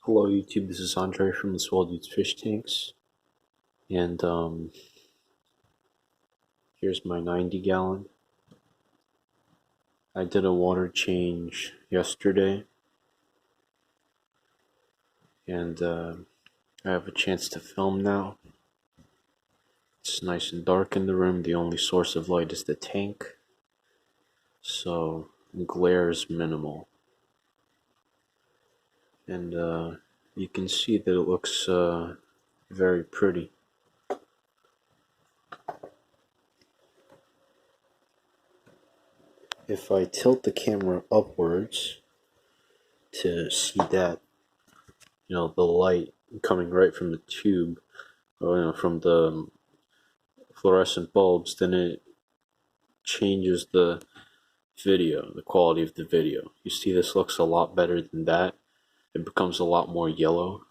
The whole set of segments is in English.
Hello YouTube, this is Andre from This World Eats Fish Tanks, and here's my 90 gallon. I did a water change yesterday, and I have a chance to film now. It's nice and dark in the room, the only source of light is the tank, so glare is minimal. And you can see that it looks very pretty. If I tilt the camera upwards to see that, the light coming right from the tube, or from the fluorescent bulbs, then it changes the quality of the video. You see, this looks a lot better than that. It becomes a lot more yellow.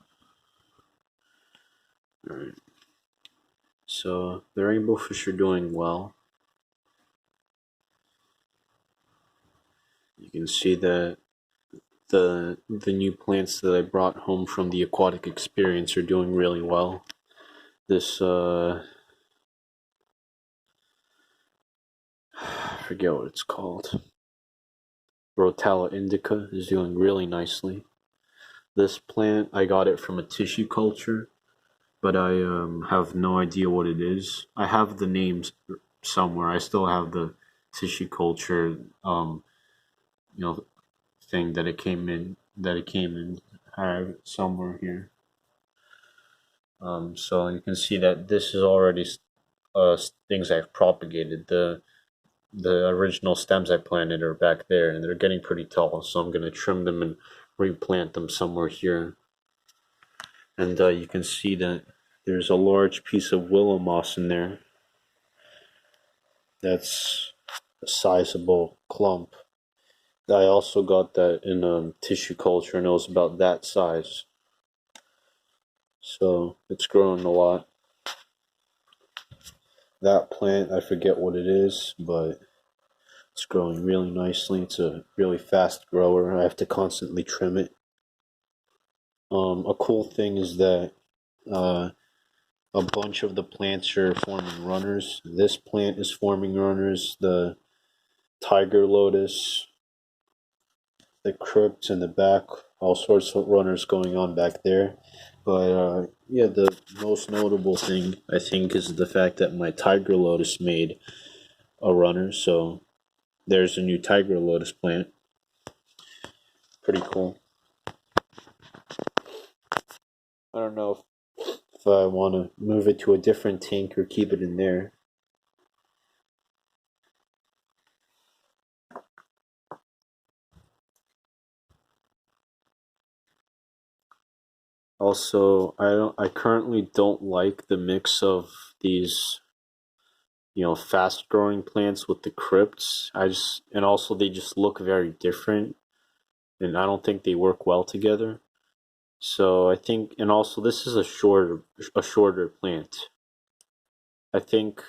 Alright. So the rainbow fish are doing well. You can see that the new plants that I brought home from the aquatic experience are doing really well. This I forget what it's called. Rotala indica is doing really nicely. This plant, I got it from a tissue culture, but I have no idea what it is. I have the names somewhere. I still have the tissue culture thing that it came in. I have it somewhere here. So you can see that this is already things I've propagated. The original stems I planted are back there, and they're getting pretty tall. So I'm gonna trim them and replant them somewhere here. And you can see that there's a large piece of willow moss in there. That's a sizable clump. I also got that in tissue culture, and it was about that size. So it's growing a lot. That plant, I forget what it is, but it's growing really nicely. It's a really fast grower. I have to constantly trim it. A cool thing is that a bunch of the plants are forming runners. This plant is forming runners. The tiger lotus, the crypts in the back, all sorts of runners going on back there. But yeah, the most notable thing I think is the fact that my tiger lotus made a runner. So there's a new tiger lotus plant. Pretty cool. I don't know if I want to move it to a different tank or keep it in there. Also, I currently don't like the mix of these fast growing plants with the crypts. And also they just look very different, and I don't think they work well together. So I think, and also this is a shorter plant. I think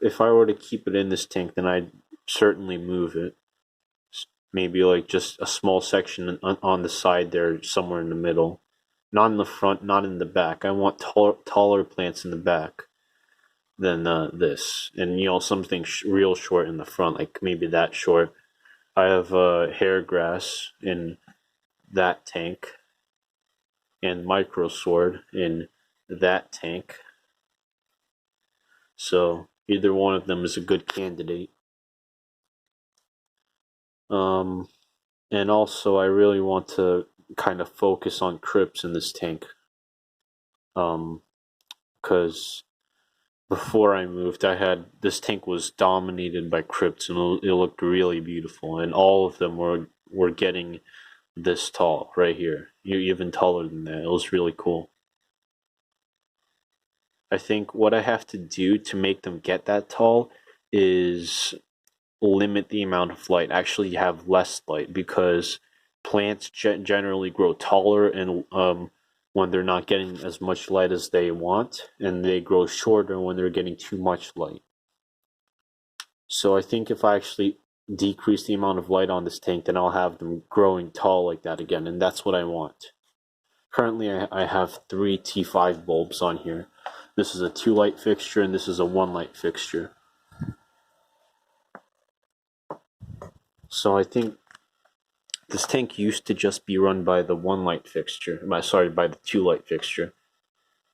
if I were to keep it in this tank, then I'd certainly move it. Maybe like just a small section on the side there, somewhere in the middle. Not in the front, not in the back. I want taller plants in the back than this. And something real short in the front, like maybe that short. I have hair grass in that tank, and micro sword in that tank. So either one of them is a good candidate. And also I really want to kind of focus on crypts in this tank. Because before I moved, this tank was dominated by crypts, and it looked really beautiful, and all of them were getting this tall right here. You're even taller than that. It was really cool. I think what I have to do to make them get that tall is limit the amount of light. Actually, have less light, because plants generally grow taller and when they're not getting as much light as they want, and they grow shorter when they're getting too much light. So I think if I actually decrease the amount of light on this tank, then I'll have them growing tall like that again, and that's what I want. Currently, I have 3 T5 bulbs on here. This is a 2 light fixture, and this is a 1 light fixture. So I think this tank used to just be run by the 1 light fixture, by the 2 light fixture.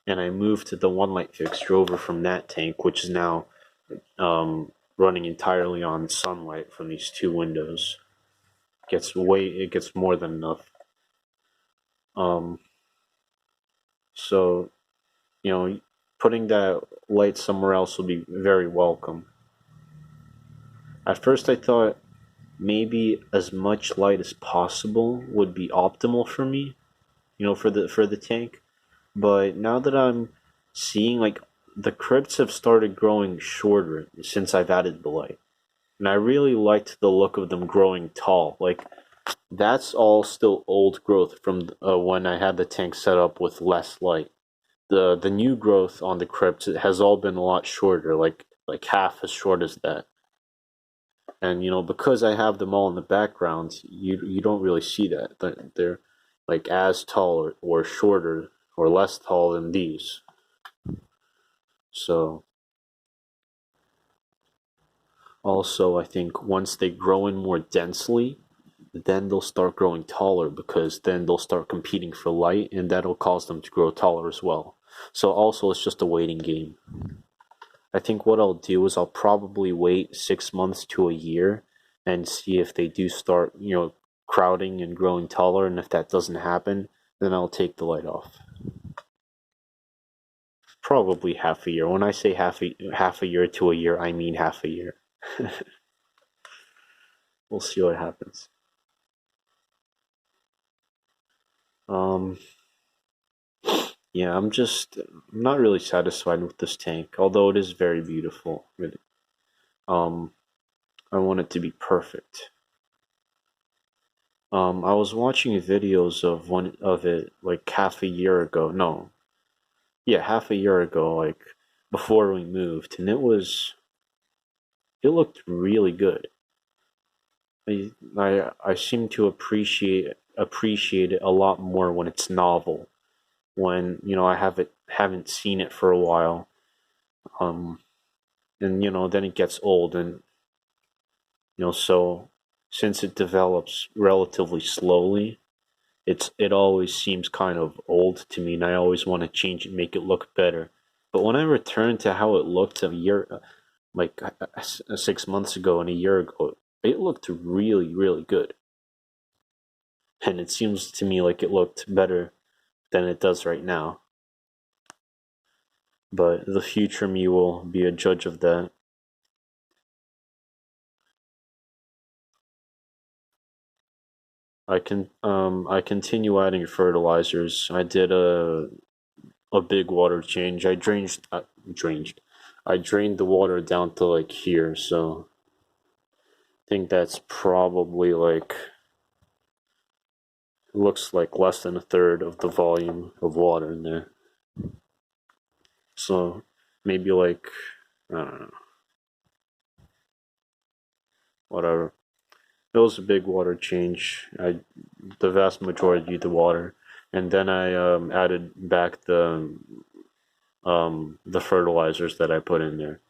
And I moved the 1 light fixture over from that tank, which is now running entirely on sunlight from these 2 windows. It gets more than enough. So, putting that light somewhere else will be very welcome. At first I thought maybe as much light as possible would be optimal for me, for the tank. But now that I'm seeing, like, the crypts have started growing shorter since I've added the light. And I really liked the look of them growing tall. Like, that's all still old growth from when I had the tank set up with less light. The new growth on the crypts has all been a lot shorter, like half as short as that. And because I have them all in the background, you don't really see that. They're like as tall or shorter or less tall than these. So also, I think once they grow in more densely, then they'll start growing taller, because then they'll start competing for light, and that'll cause them to grow taller as well. So also, it's just a waiting game. I think what I'll do is I'll probably wait 6 months to a year and see if they do start, crowding and growing taller, and if that doesn't happen, then I'll take the light off. Probably half a year. When I say half a year to a year, I mean half a year. We'll see what happens. Yeah, I'm not really satisfied with this tank, although it is very beautiful. I want it to be perfect. I was watching videos of one of it like half a year ago. No, yeah, half a year ago, like before we moved, and it looked really good. I seem to appreciate it a lot more when it's novel, when I haven't seen it for a while, and then it gets old, and so since it develops relatively slowly, it always seems kind of old to me, and I always want to change it, make it look better. But when I return to how it looked a year, like 6 months ago and a year ago, it looked really, really good. And it seems to me like it looked better than it does right now. But the future me will be a judge of that. I continue adding fertilizers. I did a big water change. I drained the water down to like here, so I think that's probably like, looks like less than a third of the volume of water in there. So maybe like, I don't know, whatever. It was a big water change. The vast majority of the water, and then I added back the fertilizers that I put in there.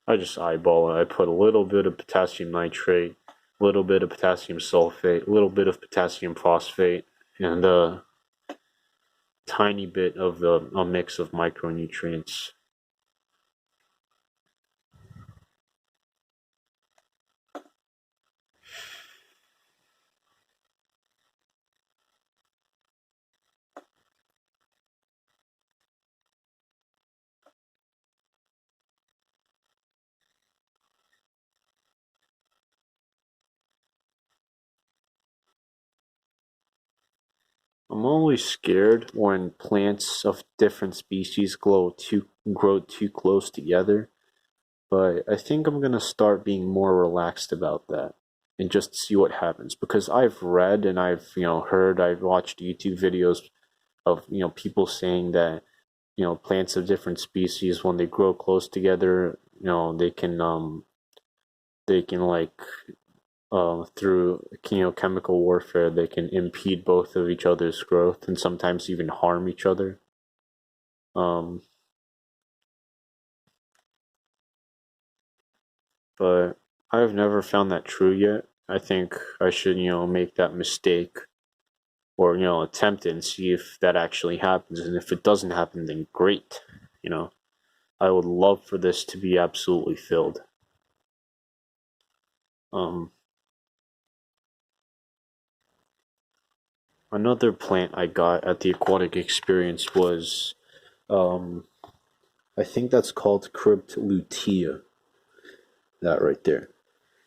I just eyeball it. I put a little bit of potassium nitrate, a little bit of potassium sulfate, a little bit of potassium phosphate, and a tiny bit of a mix of micronutrients. I'm always scared when plants of different species grow too close together, but I think I'm gonna start being more relaxed about that and just see what happens, because I've read and I've heard, I've watched YouTube videos of people saying that plants of different species, when they grow close together, they can like through chemical warfare, they can impede both of each other's growth and sometimes even harm each other. Um, but I've never found that true yet. I think I should, make that mistake or, attempt it and see if that actually happens. And if it doesn't happen, then great. You know, I would love for this to be absolutely filled. Um, Another plant I got at the aquatic experience was, um, I think that's called Crypt lutea. That right there.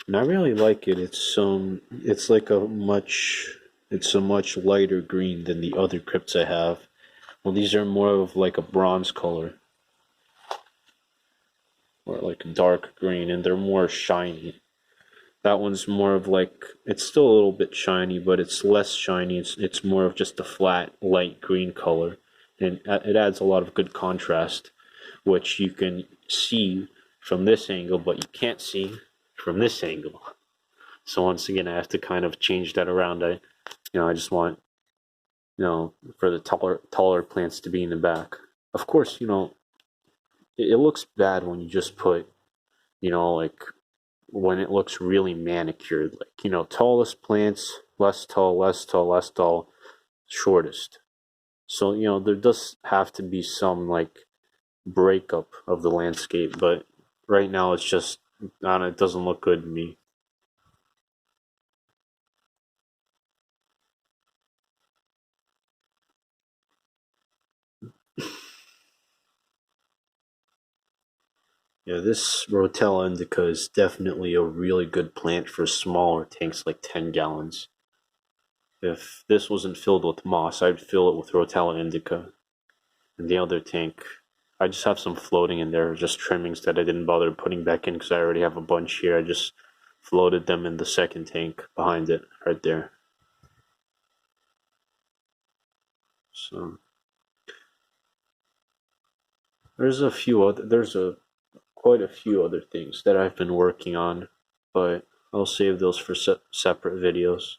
And I really like it. It's like it's a much lighter green than the other crypts I have. Well, these are more of like a bronze color, or like a dark green, and they're more shiny. That one's more of like, it's still a little bit shiny, but it's less shiny. It's more of just a flat light green color, and it adds a lot of good contrast, which you can see from this angle, but you can't see from this angle. So once again, I have to kind of change that around. I just want, for the taller plants to be in the back. Of course, it looks bad when you just put, like when it looks really manicured, like, tallest plants, less tall, less tall, less tall, shortest. So, there does have to be some like breakup of the landscape, but right now it's just, I don't know, it doesn't look good to me. Yeah, this Rotella indica is definitely a really good plant for smaller tanks, like 10 gallons. If this wasn't filled with moss, I'd fill it with Rotella indica. And the other tank, I just have some floating in there, just trimmings that I didn't bother putting back in because I already have a bunch here. I just floated them in the second tank behind it, right there. So there's a quite a few other things that I've been working on, but I'll save those for separate videos.